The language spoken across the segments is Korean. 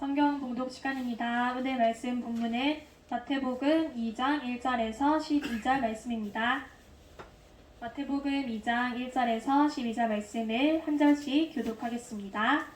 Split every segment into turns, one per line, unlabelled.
성경 봉독 시간입니다. 오늘 말씀 본문은 마태복음 2장 1절에서 12절 말씀입니다. 마태복음 2장 1절에서 12절 말씀을 한 절씩 교독하겠습니다.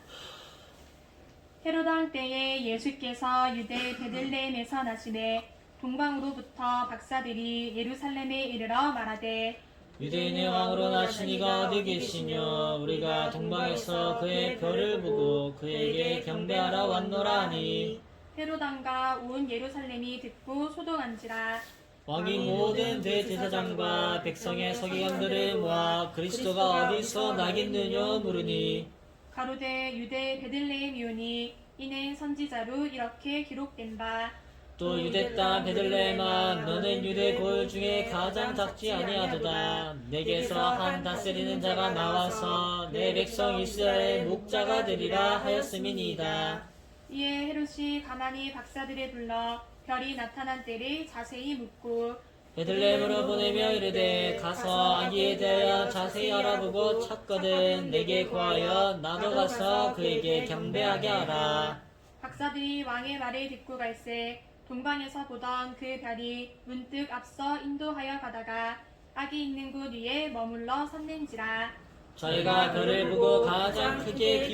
헤롯 왕 때에 예수께서 유대 베들레헴에서 나시되 동방으로부터 박사들이 예루살렘에 이르러 말하되
유대인의 왕으로 나신 이가 어디 계시뇨? 우리가 동방에서 그의 별을 보고 그에게 경배하러 왔노라 하니
헤롯 왕과 온 예루살렘이 듣고 소동한지라.
왕이 모든 대제사장과 백성의 서기관들을 모아 그리스도가 어디서 나겠느냐 물으니
가로되 유대 베들레헴이오니 이는 선지자로 이렇게 기록된 바
또 유대 땅 베들레헴아 너는 유대 고을 중에 가장 작지 아니하도다. 내게서 한 다스리는 자가 나와서 내 백성 이스라엘 목자가 되리라 하였음이니이다.
이에 헤롯이 가만히 박사들을 불러 별이 나타난 때를 자세히 묻고
베들레헴으로 보내며 이르되 가서 아기에 대하여 자세히 알아보고 찾거든 내게 구하여 나도 가서 그에게 경배하게 하라.
박사들이 왕의 말을 듣고 갈새 동방에서 보던 그 별이 문득 앞서 인도하여 가다가 아기 있는 곳 위에 머물러 섰는지라.
저희가 별을 보고 가장 크게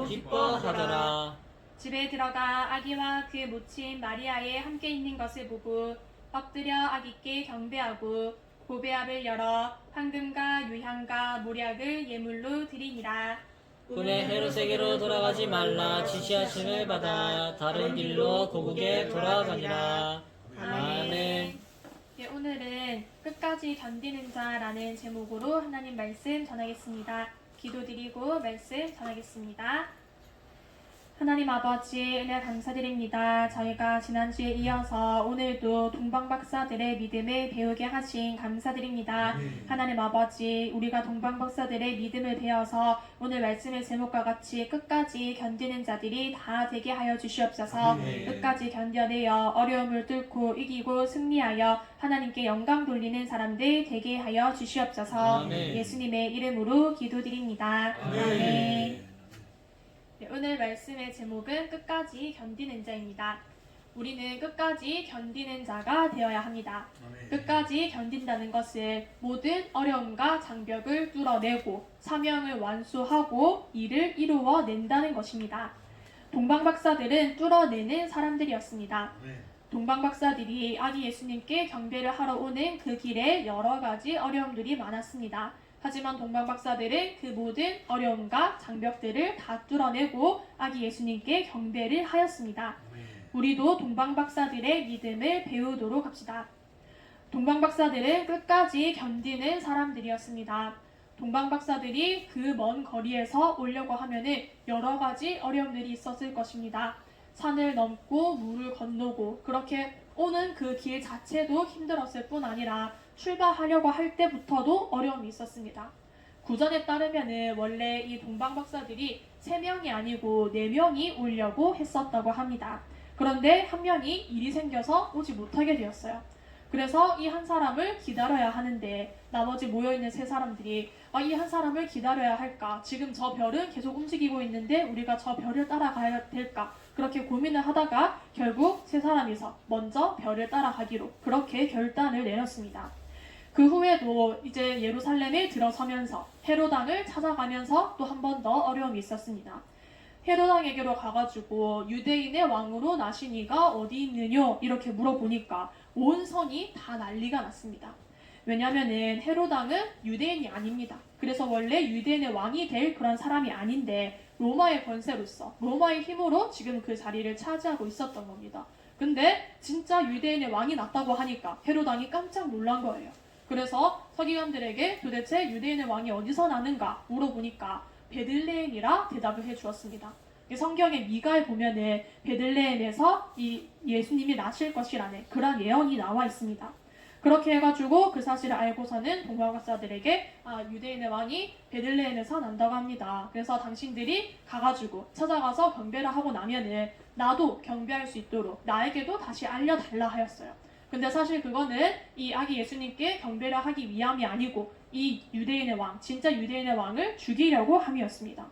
기뻐하더라.
집에 들어가 아기와 그 모친 마리아에 함께 있는 것을 보고 엎드려 아기께 경배하고 보배압을 열어 황금과 유향과 모략을 예물로 드리니라.
군의 헤롯에게로 돌아가지 말라 지시하심을 받아 다른 길로 고국에 돌아가니라. 아멘.
네, 오늘은 끝까지 견디는 자라는 제목으로 하나님 말씀 전하겠습니다. 기도드리고 말씀 전하겠습니다. 하나님 아버지 은혜 감사드립니다. 저희가 지난주에 이어서 오늘도 동방박사들의 믿음을 배우게 하신 감사드립니다. 하나님 아버지 우리가 동방박사들의 믿음을 배워서 오늘 말씀의 제목과 같이 끝까지 견디는 자들이 다 되게 하여 주시옵소서. 끝까지 견뎌내어 어려움을 뚫고 이기고 승리하여 하나님께 영광 돌리는 사람들 되게 하여 주시옵소서. 예수님의 이름으로 기도드립니다. 아멘. 네, 오늘 말씀의 제목은 끝까지 견디는 자입니다. 우리는 끝까지 견디는 자가 되어야 합니다. 끝까지 견딘다는 것은 모든 어려움과 장벽을 뚫어내고 사명을 완수하고 일을 이루어낸다는 것입니다. 동방박사들은 뚫어내는 사람들이었습니다. 동방박사들이 아기 예수님께 경배를 하러 오는 그 길에 여러 가지 어려움들이 많았습니다. 하지만 동방박사들은 그 모든 어려움과 장벽들을 다 뚫어내고 아기 예수님께 경배를 하였습니다. 우리도 동방박사들의 믿음을 배우도록 합시다. 동방박사들은 끝까지 견디는 사람들이었습니다. 동방박사들이 그 먼 거리에서 오려고 하면은 여러 가지 어려움들이 있었을 것입니다. 산을 넘고 물을 건너고 그렇게 오는 그 길 자체도 힘들었을 뿐 아니라 출발하려고 할 때부터도 어려움이 있었습니다. 구전에 따르면 원래 이 동방박사들이 3명이 아니고 4명이 오려고 했었다고 합니다. 그런데 한 명이 일이 생겨서 오지 못하게 되었어요. 그래서 이 한 사람을 기다려야 하는데 나머지 모여있는 3사람들이 이 한 사람을 기다려야 할까? 지금 저 별은 계속 움직이고 있는데 우리가 저 별을 따라가야 될까? 그렇게 고민을 하다가 결국 3사람이서 먼저 별을 따라가기로 그렇게 결단을 내렸습니다. 그 후에도 이제 예루살렘에 들어서면서 헤롯 왕을 찾아가면서 또 한 번 더 어려움이 있었습니다. 헤롯 왕에게로 가가지고 유대인의 왕으로 나신 이가 어디 있느냐 이렇게 물어보니까 온 성이 다 난리가 났습니다. 왜냐면은 헤롯 왕은 유대인이 아닙니다. 그래서 원래 유대인의 왕이 될 그런 사람이 아닌데 로마의 권세로서 로마의 힘으로 지금 그 자리를 차지하고 있었던 겁니다. 근데 진짜 유대인의 왕이 났다고 하니까 헤롯 왕이 깜짝 놀란 거예요. 그래서 서기관들에게 도대체 유대인의 왕이 어디서 나는가 물어보니까 베들레헴이라 대답을 해주었습니다. 성경의 미가에 보면은 베들레헴에서 이 예수님이 나실 것이라는 그런 예언이 나와 있습니다. 그렇게 해가지고 그 사실을 알고서는 동방박사들에게 유대인의 왕이 베들레헴에서 난다고 합니다. 그래서 당신들이 가가지고 찾아가서 경배를 하고 나면은 나도 경배할 수 있도록 나에게도 다시 알려달라 하였어요. 근데 사실 그거는 이 아기 예수님께 경배를 하기 위함이 아니고 이 유대인의 왕, 진짜 유대인의 왕을 죽이려고 함이었습니다.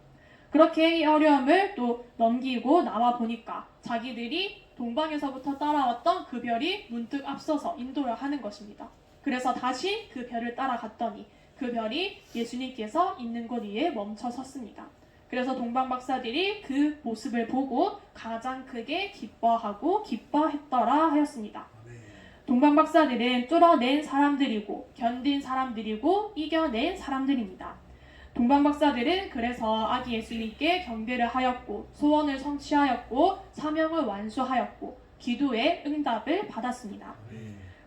그렇게 이 어려움을 또 넘기고 나와 보니까 자기들이 동방에서부터 따라왔던 그 별이 문득 앞서서 인도를 하는 것입니다. 그래서 다시 그 별을 따라갔더니 그 별이 예수님께서 있는 곳 위에 멈춰 섰습니다. 그래서 동방 박사들이 그 모습을 보고 가장 크게 기뻐하고 기뻐했더라 하였습니다. 동방 박사들은 뚫어낸 사람들이고 견딘 사람들이고 이겨낸 사람들입니다. 동방 박사들은 그래서 아기 예수님께 경배를 하였고 소원을 성취하였고 사명을 완수하였고 기도의 응답을 받았습니다.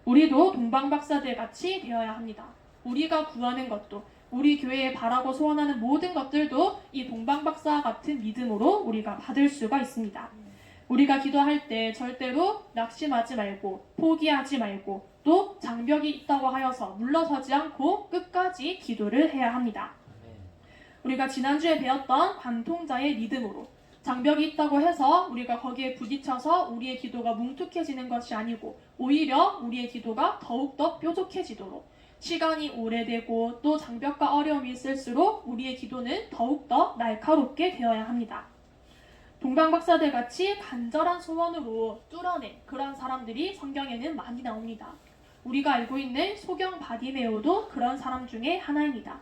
우리도 동방 박사들 같이 되어야 합니다. 우리가 구하는 것도 우리 교회에 바라고 소원하는 모든 것들도 이 동방 박사 같은 믿음으로 우리가 받을 수가 있습니다. 우리가 기도할 때 절대로 낙심하지 말고 포기하지 말고 또 장벽이 있다고 하여서 물러서지 않고 끝까지 기도를 해야 합니다. 우리가 지난주에 배웠던 관통자의 믿음으로 장벽이 있다고 해서 우리가 거기에 부딪혀서 우리의 기도가 뭉툭해지는 것이 아니고 오히려 우리의 기도가 더욱더 뾰족해지도록 시간이 오래되고 또 장벽과 어려움이 있을수록 우리의 기도는 더욱더 날카롭게 되어야 합니다. 동방 박사들 같이 간절한 소원으로 뚫어낸 그런 사람들이 성경에는 많이 나옵니다. 우리가 알고 있는 소경 바디메오도 그런 사람 중에 하나입니다.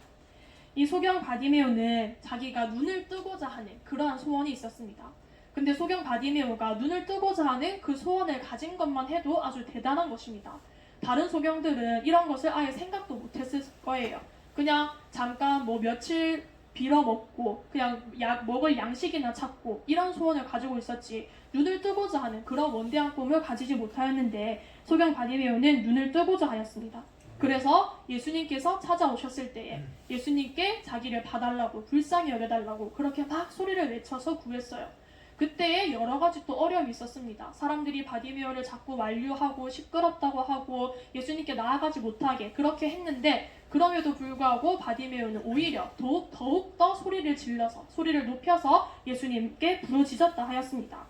이 소경 바디메오는 자기가 눈을 뜨고자 하는 그러한 소원이 있었습니다. 근데 소경 바디메오가 눈을 뜨고자 하는 그 소원을 가진 것만 해도 아주 대단한 것입니다. 다른 소경들은 이런 것을 아예 생각도 못했을 거예요. 그냥 잠깐 뭐 며칠 빌어먹고 그냥 먹을 양식이나 찾고 이런 소원을 가지고 있었지 눈을 뜨고자 하는 그런 원대한 꿈을 가지지 못하였는데 소경 바디메오는 눈을 뜨고자 하였습니다. 그래서 예수님께서 찾아오셨을 때에 예수님께 자기를 봐달라고 불쌍히 여겨달라고 그렇게 막 소리를 외쳐서 구했어요. 그때에 여러 가지 또 어려움이 있었습니다. 사람들이 바디메오를 자꾸 만류하고 시끄럽다고 하고 예수님께 나아가지 못하게 그렇게 했는데 그럼에도 불구하고 바디메오는 오히려 더욱 더 소리를 질러서 소리를 높여서 예수님께 부르짖었다 하였습니다.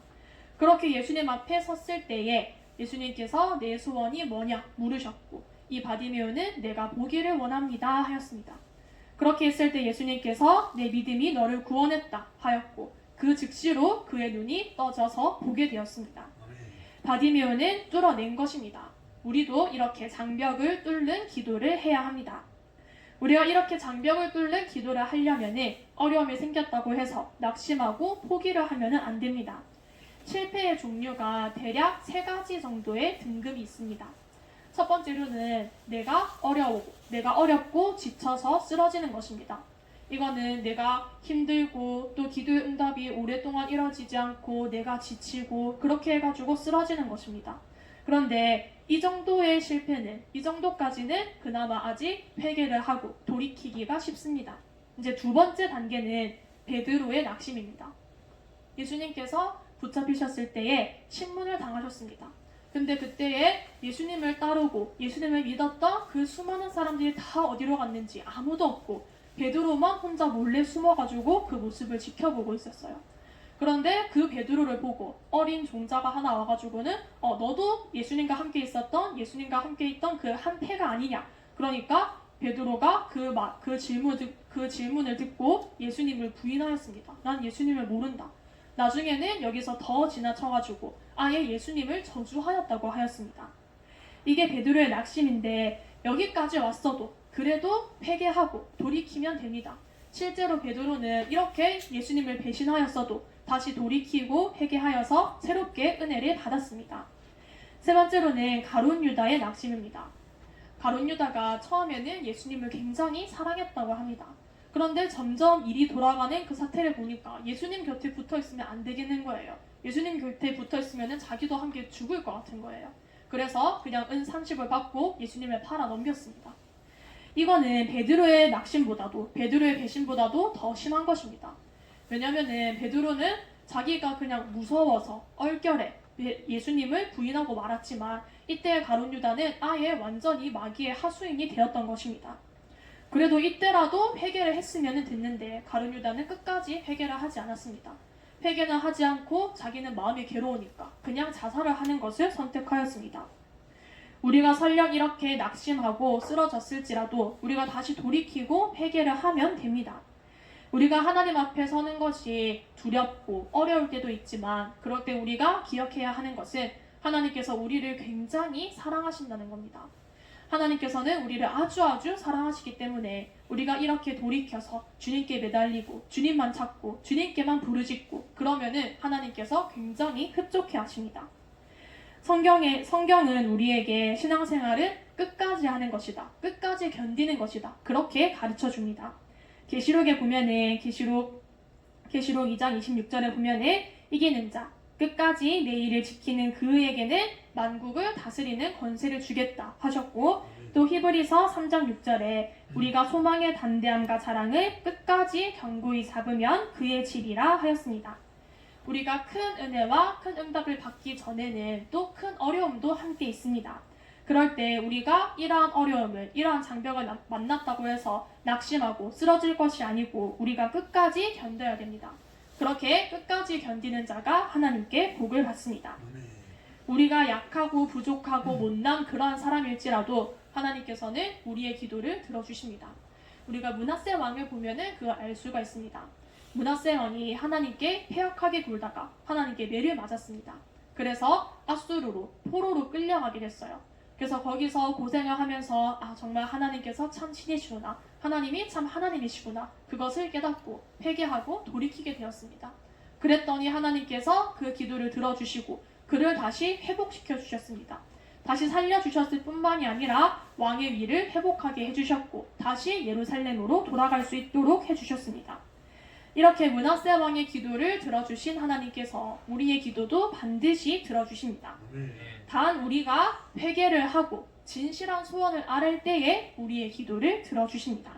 그렇게 예수님 앞에 섰을 때에 예수님께서 내 소원이 뭐냐 물으셨고 이 바디메오는 내가 보기를 원합니다 하였습니다. 그렇게 했을 때 예수님께서 내 믿음이 너를 구원했다 하였고 그 즉시로 그의 눈이 떠져서 보게 되었습니다. 바디메오는 뚫어낸 것입니다. 우리도 이렇게 장벽을 뚫는 기도를 해야 합니다. 우리가 이렇게 장벽을 뚫는 기도를 하려면 어려움이 생겼다고 해서 낙심하고 포기를 하면 안 됩니다. 실패의 종류가 대략 3가지 정도의 등급이 있습니다. 첫 번째로는 내가 어렵고 지쳐서 쓰러지는 것입니다. 이거는 내가 힘들고 또 기도의 응답이 오랫동안 이루어지지 않고 내가 지치고 그렇게 해가지고 쓰러지는 것입니다. 그런데 이 정도의 실패는 이 정도까지는 그나마 아직 회개를 하고 돌이키기가 쉽습니다. 이제 2번째 단계는 베드로의 낙심입니다. 예수님께서 붙잡히셨을 때에 신문을 당하셨습니다. 근데 그때에 예수님을 따르고 예수님을 믿었던 그 수많은 사람들이 다 어디로 갔는지 아무도 없고 베드로만 혼자 몰래 숨어가지고 그 모습을 지켜보고 있었어요. 그런데 그 베드로를 보고 어린 종자가 하나 와가지고는 너도 예수님과 함께 있던 그 한 패가 아니냐. 그러니까 베드로가 그 질문을 듣고 예수님을 부인하였습니다. 난 예수님을 모른다. 나중에는 여기서 더 지나쳐가지고 아예 예수님을 저주하였다고 하였습니다. 이게 베드로의 낙심인데 여기까지 왔어도 그래도 회개하고 돌이키면 됩니다. 실제로 베드로는 이렇게 예수님을 배신하였어도 다시 돌이키고 회개하여서 새롭게 은혜를 받았습니다. 3번째로는 가룟 유다의 낙심입니다. 가룟 유다가 처음에는 예수님을 굉장히 사랑했다고 합니다. 그런데 점점 일이 돌아가는 그 사태를 보니까 예수님 곁에 붙어있으면 안 되겠는 거예요. 예수님 곁에 붙어있으면 자기도 함께 죽을 것 같은 거예요. 그래서 그냥 은 30을 받고 예수님을 팔아 넘겼습니다. 이거는 베드로의 낙심보다도 베드로의 배신보다도 더 심한 것입니다. 왜냐면은 베드로는 자기가 그냥 무서워서 얼결에 예수님을 부인하고 말았지만 이때 가룟 유다는 아예 완전히 마귀의 하수인이 되었던 것입니다. 그래도 이때라도 회개를 했으면 됐는데 가룟 유다는 끝까지 회개를 하지 않았습니다. 회개는 하지 않고 자기는 마음이 괴로우니까 그냥 자살을 하는 것을 선택하였습니다. 우리가 설령 이렇게 낙심하고 쓰러졌을지라도 우리가 다시 돌이키고 회개를 하면 됩니다. 우리가 하나님 앞에 서는 것이 두렵고 어려울 때도 있지만 그럴 때 우리가 기억해야 하는 것은 하나님께서 우리를 굉장히 사랑하신다는 겁니다. 하나님께서는 우리를 아주 사랑하시기 때문에 우리가 이렇게 돌이켜서 주님께 매달리고 주님만 찾고 주님께만 부르짖고 그러면은 하나님께서 굉장히 흡족해 하십니다. 성경은 우리에게 신앙생활은 끝까지 하는 것이다. 끝까지 견디는 것이다. 그렇게 가르쳐 줍니다. 계시록에 보면은 계시록 2장 26절에 보면은 이기는 자 끝까지 내 일을 지키는 그에게는 만국을 다스리는 권세를 주겠다 하셨고, 또 히브리서 3장 6절에 우리가 소망의 담대함과 자랑을 끝까지 견고히 잡으면 그의 집이라 하였습니다. 우리가 큰 은혜와 큰 응답을 받기 전에는 또 큰 어려움도 함께 있습니다. 그럴 때 우리가 이러한 어려움을, 이러한 장벽을 만났다고 해서 낙심하고 쓰러질 것이 아니고 우리가 끝까지 견뎌야 됩니다. 그렇게 끝까지 견디는 자가 하나님께 복을 받습니다. 우리가 약하고 부족하고 못난 그러한 사람일지라도 하나님께서는 우리의 기도를 들어주십니다. 우리가 므낫세 왕을 보면은 그걸 알 수가 있습니다. 므낫세 왕이 하나님께 패역하게 굴다가 하나님께 매를 맞았습니다. 그래서 아수르로, 포로로 끌려가게 됐어요. 그래서 거기서 고생을 하면서 정말 하나님께서 참 신이시구나, 하나님이 참 하나님이시구나, 그것을 깨닫고 회개하고 돌이키게 되었습니다. 그랬더니 하나님께서 그 기도를 들어주시고 그를 다시 회복시켜 주셨습니다. 다시 살려주셨을 뿐만이 아니라 왕의 위를 회복하게 해주셨고 다시 예루살렘으로 돌아갈 수 있도록 해주셨습니다. 이렇게 므낫세 왕의 기도를 들어주신 하나님께서 우리의 기도도 반드시 들어주십니다. 단 우리가 회개를 하고 진실한 소원을 아랠 때에 우리의 기도를 들어주십니다.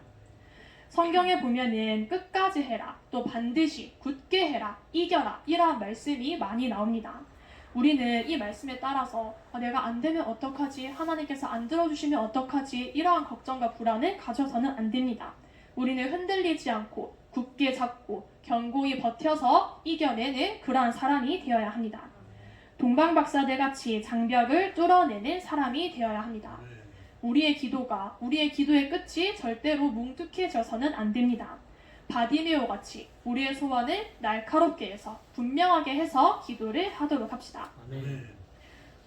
성경에 보면은 끝까지 해라, 또 반드시 굳게 해라, 이겨라, 이러한 말씀이 많이 나옵니다. 우리는 이 말씀에 따라서 내가 안 되면 어떡하지, 하나님께서 안 들어주시면 어떡하지, 이러한 걱정과 불안을 가져서는 안 됩니다. 우리는 흔들리지 않고 굳게 잡고 견고히 버텨서 이겨내는 그러한 사람이 되어야 합니다. 동방박사대 같이 장벽을 뚫어내는 사람이 되어야 합니다. 우리의 기도의 끝이 절대로 뭉툭해져서는 안 됩니다. 바디메오 같이 우리의 소원을 날카롭게 해서 분명하게 해서 기도를 하도록 합시다.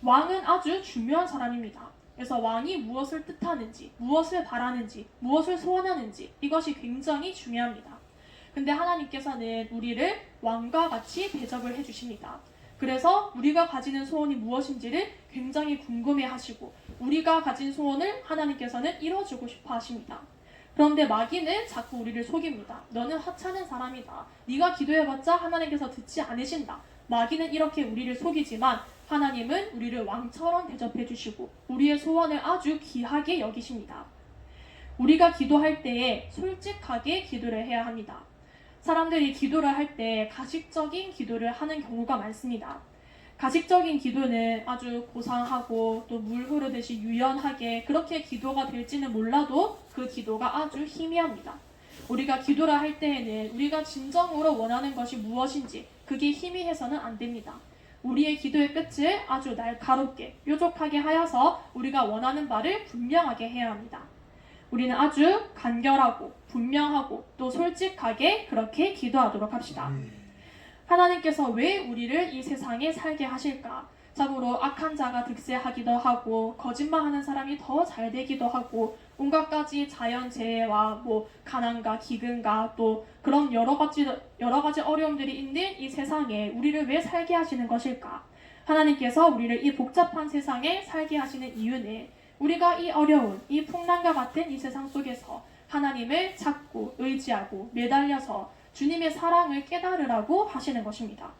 왕은 아주 중요한 사람입니다. 그래서 왕이 무엇을 뜻하는지, 무엇을 바라는지, 무엇을 소원하는지 이것이 굉장히 중요합니다. 근데 하나님께서는 우리를 왕과 같이 대접을 해주십니다. 그래서 우리가 가지는 소원이 무엇인지를 굉장히 궁금해하시고 우리가 가진 소원을 하나님께서는 이뤄주고 싶어 하십니다. 그런데 마귀는 자꾸 우리를 속입니다. 너는 하찮은 사람이다. 네가 기도해봤자 하나님께서 듣지 않으신다. 마귀는 이렇게 우리를 속이지만 하나님은 우리를 왕처럼 대접해주시고 우리의 소원을 아주 귀하게 여기십니다. 우리가 기도할 때에 솔직하게 기도를 해야 합니다. 사람들이 기도를 할 때 가식적인 기도를 하는 경우가 많습니다. 가식적인 기도는 아주 고상하고 또 물 흐르듯이 유연하게 그렇게 기도가 될지는 몰라도 그 기도가 아주 희미합니다. 우리가 기도를 할 때에는 우리가 진정으로 원하는 것이 무엇인지 그게 희미해서는 안 됩니다. 우리의 기도의 끝을 아주 날카롭게 뾰족하게 하여서 우리가 원하는 바를 분명하게 해야 합니다. 우리는 아주 간결하고 분명하고 또 솔직하게 그렇게 기도하도록 합시다. 하나님께서 왜 우리를 이 세상에 살게 하실까? 참으로 악한 자가 득세하기도 하고 거짓말하는 사람이 더 잘 되기도 하고 온갖 가지 자연재해와 가난과 기근과 또 그런 여러 가지 어려움들이 있는 이 세상에 우리를 왜 살게 하시는 것일까? 하나님께서 우리를 이 복잡한 세상에 살게 하시는 이유는 우리가 이 어려운, 이 풍랑과 같은 이 세상 속에서 하나님을 찾고 의지하고 매달려서 주님의 사랑을 깨달으라고 하시는 것입니다.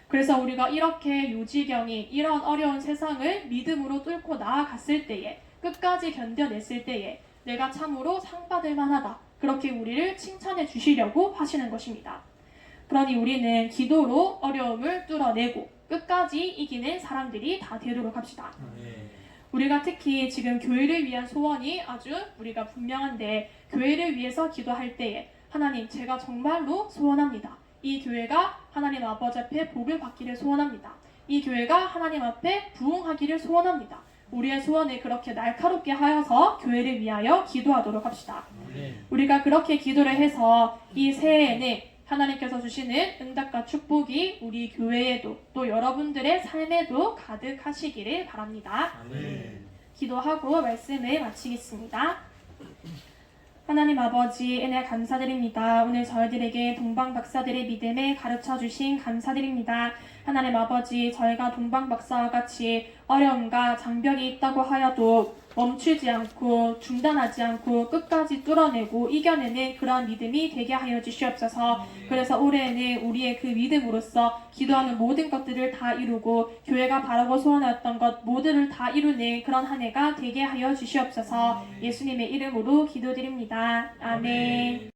그래서 우리가 이렇게 요지경이 이런 어려운 세상을 믿음으로 뚫고 나아갔을 때에 끝까지 견뎌냈을 때에 내가 참으로 상 받을 만하다. 그렇게 우리를 칭찬해 주시려고 하시는 것입니다. 그러니 우리는 기도로 어려움을 뚫어내고 끝까지 이기는 사람들이 다 되도록 합시다. 우리가 특히 지금 교회를 위한 소원이 아주 우리가 분명한데 교회를 위해서 기도할 때에 하나님 제가 정말로 소원합니다. 이 교회가 하나님 아버지 앞에 복을 받기를 소원합니다. 이 교회가 하나님 앞에 부흥하기를 소원합니다. 우리의 소원을 그렇게 날카롭게 하여서 교회를 위하여 기도하도록 합시다.
네.
우리가 그렇게 기도를 해서 이 새해에는 하나님께서 주시는 응답과 축복이 우리 교회에도 또 여러분들의 삶에도 가득하시기를 바랍니다.
아멘.
기도하고 말씀을 마치겠습니다. 하나님 아버지 은혜 감사드립니다. 오늘 저희들에게 동방 박사들의 믿음을 가르쳐 주신 감사드립니다. 하나님 아버지 저희가 동방 박사와 같이 어려움과 장벽이 있다고 하여도 멈추지 않고 중단하지 않고 끝까지 뚫어내고 이겨내는 그런 믿음이 되게 하여 주시옵소서. 그래서 올해에는 우리의 그 믿음으로써 기도하는 모든 것들을 다 이루고 교회가 바라고 소원하였던 것 모두를 다 이루는 그런 한 해가 되게 하여 주시옵소서. 예수님의 이름으로 기도드립니다. 아멘.